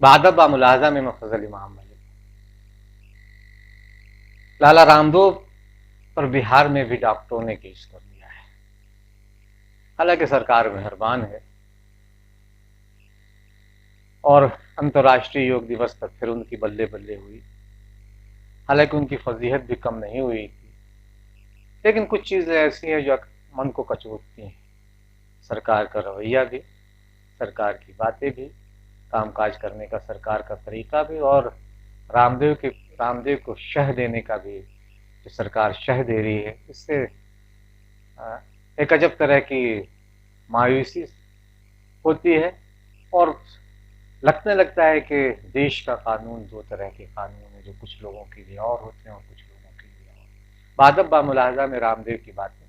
बादब बा मुलाजा में मफजल इमाम मलिक। लाला रामदेव पर बिहार में भी डॉक्टरों ने केस कर दिया है। हालांकि सरकार मेहरबान है और अंतर्राष्ट्रीय योग दिवस पर फिर उनकी बल्ले बल्ले हुई। हालांकि उनकी फजीहत भी कम नहीं हुई थी, लेकिन कुछ चीजें ऐसी हैं जो मन को कचोटती हैं। सरकार का रवैया भी, सरकार की बातें भी, कामकाज करने का सरकार का तरीका भी, और रामदेव को शह देने का भी जो सरकार शह दे रही है, इससे एक अजब तरह की मायूसी होती है। और लगता है कि देश का कानून दो तरह के कानून है, जो कुछ लोगों के लिए और होते हैं और कुछ लोगों के लिए और। बादब बा मुलाहजा में रामदेव की बातें।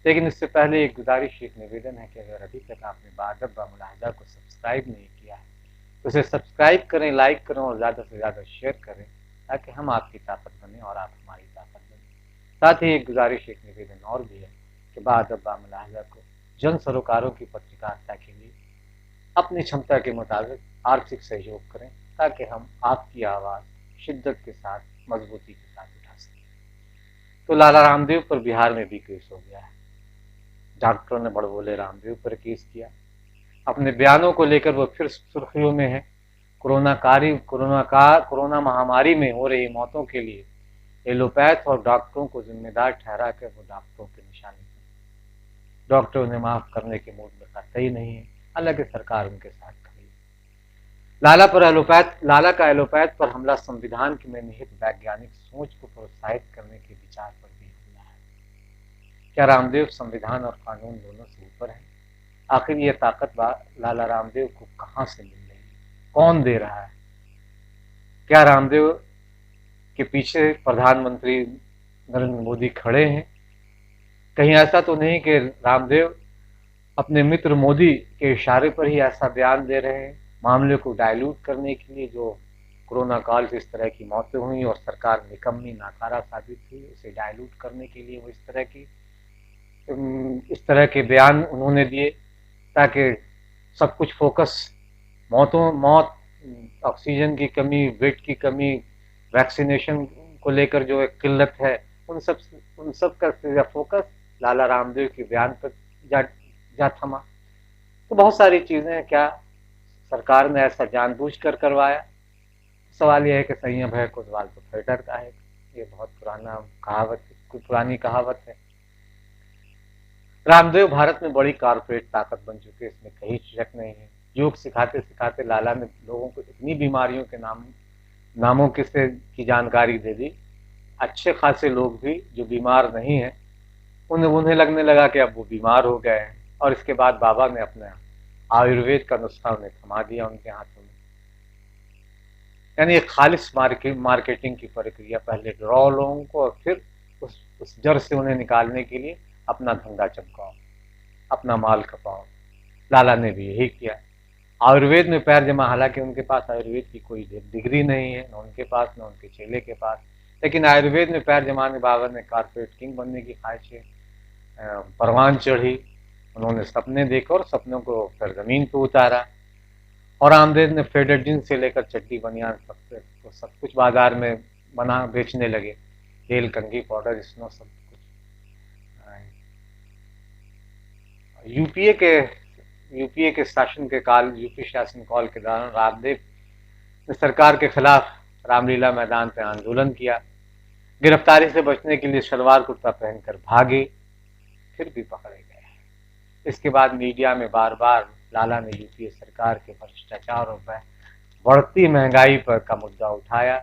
लेकिन इससे पहले एक गुजारिश, एक निवेदन है कि अगर अभी तक आपने बादब बा मुलाहजा को सब्सक्राइब नहीं किया है तो उसे सब्सक्राइब करें, लाइक करें और ज़्यादा से ज़्यादा शेयर करें, ताकि हम आपकी ताकत बने और आप हमारी ताकत बने। साथ ही एक गुजारिश, एक निवेदन और भी है कि बादब बा मुलाहजा को जन सरोकारों की पत्रकारिता के लिए अपनी क्षमता के मुताबिक आर्थिक सहयोग करें, ताकि हम आपकी आवाज़ शिद्दत के साथ, मजबूती के साथ उठा सकें। तो लाला रामदेव पर बिहार में भी केस हो गया है। डॉक्टरों ने बड़बोले रामदेव पर केस किया। अपने बयानों को लेकर वो फिर सुर्खियों में है। कोरोना महामारी में हो रही मौतों के लिए एलोपैथ और डॉक्टरों को जिम्मेदार ठहरा कर वो डॉक्टरों के निशाने पर। डॉक्टर उन्हें माफ करने के मूड में कतई नहीं है, हालांकि सरकार उनके साथ खड़ी है। लाला का एलोपैथ पर हमला संविधान में निहित वैज्ञानिक सोच को प्रोत्साहित करने के विचार पर भी हमला है। क्या रामदेव संविधान और कानून दोनों से ऊपर है? आखिर ये ताकत लाला रामदेव को कहां से मिल रही है? कौन दे रहा है? क्या रामदेव के पीछे प्रधानमंत्री नरेंद्र मोदी खड़े हैं? कहीं ऐसा तो नहीं कि रामदेव अपने मित्र मोदी के इशारे पर ही ऐसा बयान दे रहे हैं, मामले को डाइल्यूट करने के लिए? जो कोरोना काल से इस तरह की मौतें हुई और सरकार निकम्मी नाकारा साबित हुई, उसे डाइल्यूट करने के लिए वो इस तरह के बयान उन्होंने दिए, ताकि सब कुछ फोकस मौत, ऑक्सीजन की कमी, बेड की कमी, वैक्सीनेशन को लेकर जो एक किल्लत है, उन सब का फोकस लाला रामदेव के बयान पर जा थमा। तो बहुत सारी चीजें, क्या सरकार ने ऐसा जानबूझकर करवाया? सवाल यह है कि संयम है कोतवाल तो फिर डरता है। ये बहुत पुरानी कहावत है। रामदेव भारत में बड़ी कारपोरेट ताकत बन चुके हैं, इसमें कहीं शक नहीं है। योग सिखाते सिखाते लाला ने लोगों को इतनी बीमारियों के नामों की जानकारी दे दी। अच्छे खासे लोग भी जो बीमार नहीं है, उन्हें लगने लगा कि अब वो बीमार हो गए हैं, और इसके बाद बाबा ने अपना आयुर्वेद का नुस्खा उन्हें थमा दिया उनके हाथों में। यानी एक खालिश मार्केटिंग की प्रक्रिया, पहले डराओ लोगों को और फिर उस जड़ से उन्हें निकालने के लिए अपना धंधा चमकाओ, अपना माल खपाओ। लाला ने भी यही किया। आयुर्वेद में पैर जमा, हालांकि उनके पास आयुर्वेद की कोई डिग्री नहीं है, न उनके पास न उनके चेले के पास, लेकिन आयुर्वेद में पैर जमाने बाबा ने कारपोरेट किंग बनने की ख्वाहिशें परवान चढ़ी। उन्होंने सपने देखे और सपनों को फिर जमीन पर उतारा, और रामदेव ने फेडेड जींस से लेकर चड्डी बनियान सब कुछ बाजार में बना बेचने लगे। तेल, कंघी, पाउडर, स्नो, सब कुछ। यूपीए के शासन के काल, यूपी शासन काल के दौरान रामदेव ने सरकार के खिलाफ रामलीला मैदान पर आंदोलन किया। गिरफ्तारी से बचने के लिए सलवार कुर्ता पहनकर भागे, फिर भी पकड़े गए। इसके बाद मीडिया में बार बार लाला ने यूपीए सरकार के भ्रष्टाचार और बढ़ती महंगाई पर का मुद्दा उठाया।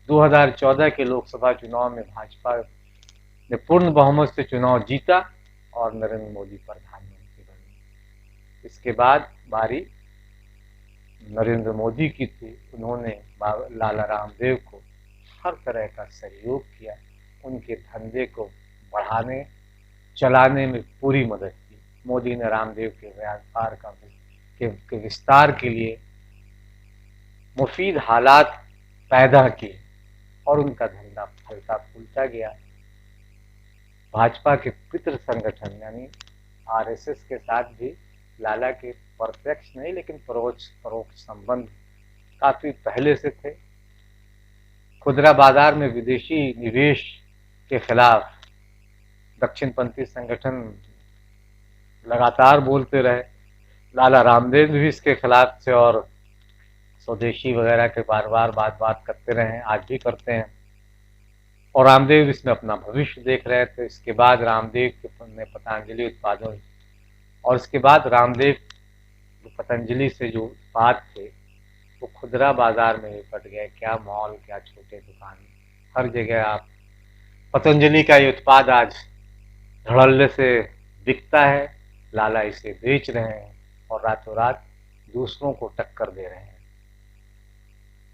2014 के लोकसभा चुनाव में भाजपा ने पूर्ण बहुमत से चुनाव जीता और नरेंद्र मोदी प्रधानमंत्री बने। इसके बाद बारी नरेंद्र मोदी की थी। उन्होंने लाला रामदेव को हर तरह का सहयोग किया, उनके धंधे को बढ़ाने चलाने में पूरी मदद की। मोदी ने रामदेव के व्यापार के विस्तार के लिए मुफीद हालात पैदा किए और उनका धंधा फलता फूलता गया। भाजपा के पितृ संगठन यानी आरएसएस के साथ भी लाला के प्रत्यक्ष नहीं लेकिन परोक्ष संबंध काफी पहले से थे। खुदरा बाजार में विदेशी निवेश के खिलाफ दक्षिणपंथी संगठन लगातार बोलते रहे। लाला रामदेव भी इसके खिलाफ थे और स्वदेशी वगैरह के बार बार बात करते रहे, आज भी करते हैं। और रामदेव इसमें अपना भविष्य देख रहे थे। इसके बाद रामदेव ने पतंजलि उत्पादों और इसके बाद रामदेव पतंजलि से जो उत्पाद थे वो खुदरा बाजार में निपट गए। क्या मॉल, क्या छोटे दुकान, हर जगह आप पतंजलि का ये उत्पाद आज धड़ल्ले से बिकता है। लाला इसे बेच रहे हैं और रातों रात दूसरों को टक्कर दे रहे हैं।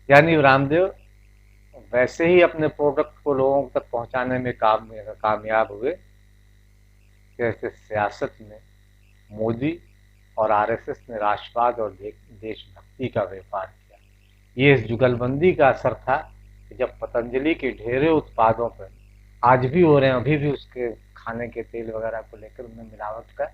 यानी रामदेव वैसे ही अपने प्रोडक्ट को लोगों तक पहुंचाने में कामयाब हुए, जैसे सियासत में मोदी और आरएसएस ने राष्ट्रवाद और देशभक्ति का व्यापार किया। ये इस जुगलबंदी का असर था कि जब पतंजलि के ढेरों उत्पादों पर आज भी हो रहे हैं, अभी भी उसके खाने के तेल वगैरह को लेकर उनमें मिलावट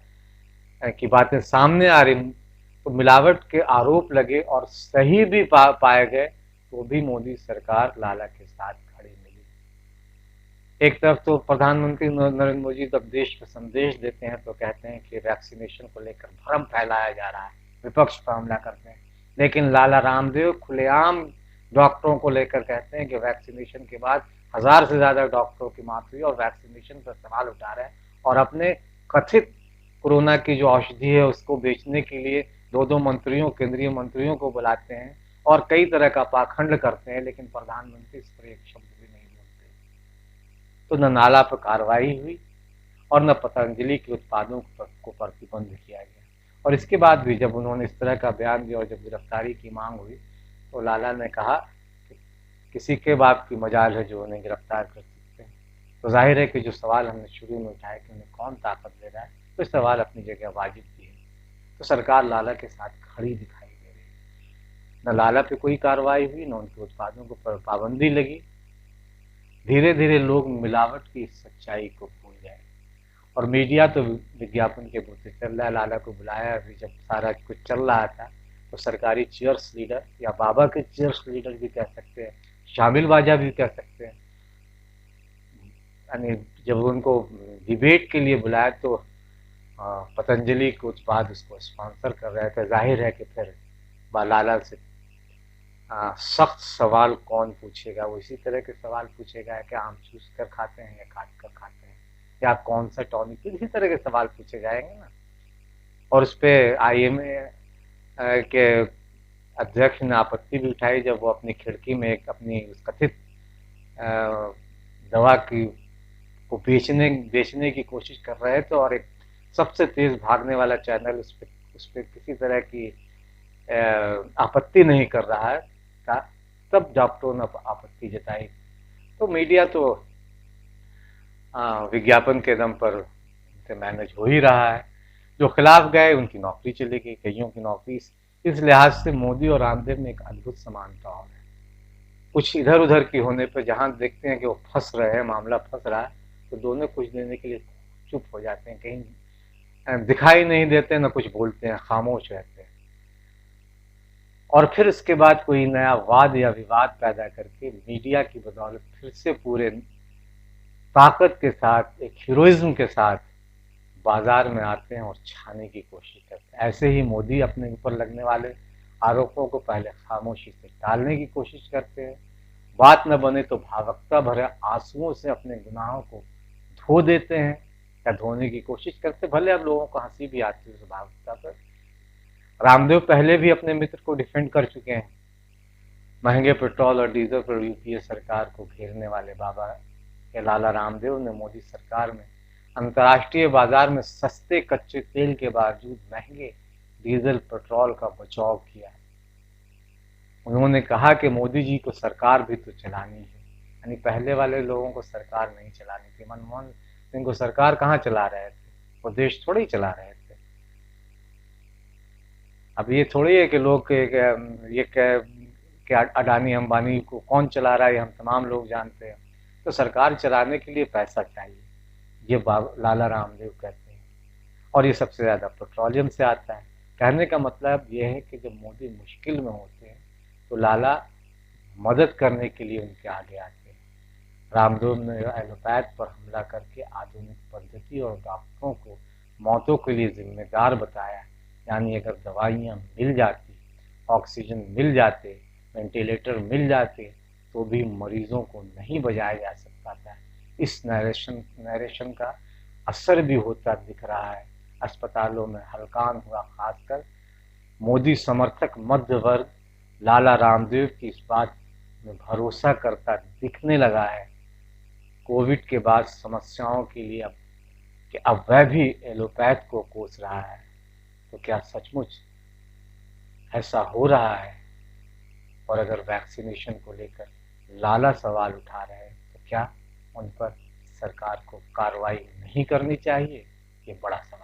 की बातें सामने आ रही, तो मिलावट के आरोप लगे और सही भी पाए गए, तो भी मोदी सरकार लाला के साथ खड़ी मिली। एक तरफ तो प्रधानमंत्री नरेंद्र मोदी जब देश को संदेश देते हैं तो कहते हैं कि वैक्सीनेशन को लेकर भ्रम फैलाया जा रहा है, विपक्ष पर हमला करते हैं। लेकिन लाला रामदेव खुलेआम डॉक्टरों को लेकर कहते हैं कि वैक्सीनेशन के बाद 1000 से ज्यादा डॉक्टरों की मौत हुई और वैक्सीनेशन पर सवाल उठा रहे हैं और अपने कथित कोरोना की जो औषधि है उसको बेचने के लिए दो मंत्रियों, केंद्रीय मंत्रियों को बुलाते हैं और कई तरह का पाखंड करते हैं, लेकिन प्रधानमंत्री इस पर एक शब्द भी नहीं बोलते। तो न नाला पर कार्रवाई हुई और न पतंजलि के उत्पादों को प्रतिबंध किया गया। और इसके बाद भी जब उन्होंने इस तरह का बयान दिया और जब गिरफ्तारी की मांग हुई तो लाला ने कहा कि किसी के बाप की मजाल है जो उन्हें गिरफ्तार कर सकते हैं। तो जाहिर है कि जो सवाल हमने शुरू में उठाया कि उन्हें कौन ताकत दे रहा है, तो सवाल अपनी जगह वाजिब भी है। तो सरकार लाला के साथ खड़ी दिखाई दे रही है। न लाला पे कोई कार्रवाई हुई, न उनके उत्पादों को पाबंदी लगी। धीरे धीरे लोग मिलावट की सच्चाई को भूल गए और मीडिया तो विज्ञापन के बोलते चल रहा है। लाला को बुलाया, अभी जब सारा कुछ चल रहा था तो सरकारी चीयर्स लीडर या बाबा के चीयर्स लीडर भी कह सकते हैं, शामिल बाजा भी कह सकते हैं, यानी जब उनको डिबेट के लिए बुलाया तो पतंजलि के उत्पाद उसको स्पॉन्सर कर रहे थे। जाहिर है कि फिर लाला से सख्त सवाल कौन पूछेगा, वो इसी तरह के सवाल पूछेगा कि आम चूस कर खाते हैं या काट कर खाते हैं, या कौन सा टॉनिक, इसी तरह के सवाल पूछे जाएंगे ना। और उस पर IMA के अध्यक्ष ने आपत्ति भी उठाई जब वो अपनी खिड़की में एक अपनी कथित दवा की को बेचने की कोशिश कर रहे थे और एक सबसे तेज भागने वाला चैनल उस पर किसी तरह की आपत्ति नहीं कर रहा था, तब डॉक्टरों ने आपत्ति जताई। तो मीडिया तो विज्ञापन के दम पर से मैनेज हो ही रहा है। जो खिलाफ गए उनकी नौकरी चली गई, कईयों की नौकरी। इस लिहाज से मोदी और रामदेव में एक अद्भुत समानता और है। कुछ इधर उधर की होने पर जहां देखते हैं कि वो फंस रहे हैं, मामला फंस रहा है, तो दोनों कुछ देने के लिए चुप हो जाते हैं, कहीं दिखाई नहीं देते, न कुछ बोलते हैं, खामोश रहते हैं। और फिर इसके बाद कोई नया वाद या विवाद पैदा करके मीडिया की बदौलत फिर से पूरे ताकत के साथ, एक हीरोइज्म के साथ बाजार में आते हैं और छाने की कोशिश करते हैं। ऐसे ही मोदी अपने ऊपर लगने वाले आरोपों को पहले खामोशी से टालने की कोशिश करते हैं, बात न बने तो भावुकता भरे आंसुओं से अपने गुनाहों को धो देते हैं या धोने की कोशिश करते। भले अब लोगों को हंसी भी आती है उस भावुकता पर। रामदेव पहले भी अपने मित्र को डिफेंड कर चुके हैं। महंगे पेट्रोल और डीजल पर यूपीए सरकार को घेरने वाले बाबा के लाला रामदेव ने मोदी सरकार में अंतर्राष्ट्रीय बाजार में सस्ते कच्चे तेल के बावजूद महंगे डीजल पेट्रोल का बचाव किया है। उन्होंने कहा कि मोदी जी को सरकार भी तो चलानी है, यानी पहले वाले लोगों को सरकार नहीं चलानी थी। मनमोहन सिंह को सरकार कहाँ चला रहे थे, वो देश थोड़ी चला रहे थे। अब ये थोड़ी है कि लोग ये क्या अडानी अंबानी को कौन चला रहा है, हम तमाम लोग जानते हैं। तो सरकार चलाने के लिए पैसा चाहिए, ये लाला रामदेव कहते हैं। और ये सबसे ज़्यादा पेट्रोलियम से आता है। कहने का मतलब ये है कि जब मोदी मुश्किल में होते हैं तो लाला मदद करने के लिए उनके आगे आते हैं। रामदेव ने एलोपैथ पर हमला करके आधुनिक पद्धति और डॉक्टरों को मौतों के लिए जिम्मेदार बताया। यानी अगर दवाइयाँ मिल जाती, ऑक्सीजन मिल जाते, वेंटिलेटर मिल जाते, तो भी मरीजों को नहीं बचाया जा सकता था। इस नरेशन का असर भी होता दिख रहा है। अस्पतालों में हलकान हुआ, खासकर मोदी समर्थक मध्य वर्ग लाला रामदेव की इस बात में भरोसा करता दिखने लगा है। कोविड के बाद समस्याओं के लिए अब वह भी एलोपैथ को कोस रहा है। तो क्या सचमुच ऐसा हो रहा है? और अगर वैक्सीनेशन को लेकर लाला सवाल उठा रहे हैं तो क्या उन पर सरकार को कार्रवाई नहीं करनी चाहिए? ये बड़ा सवाल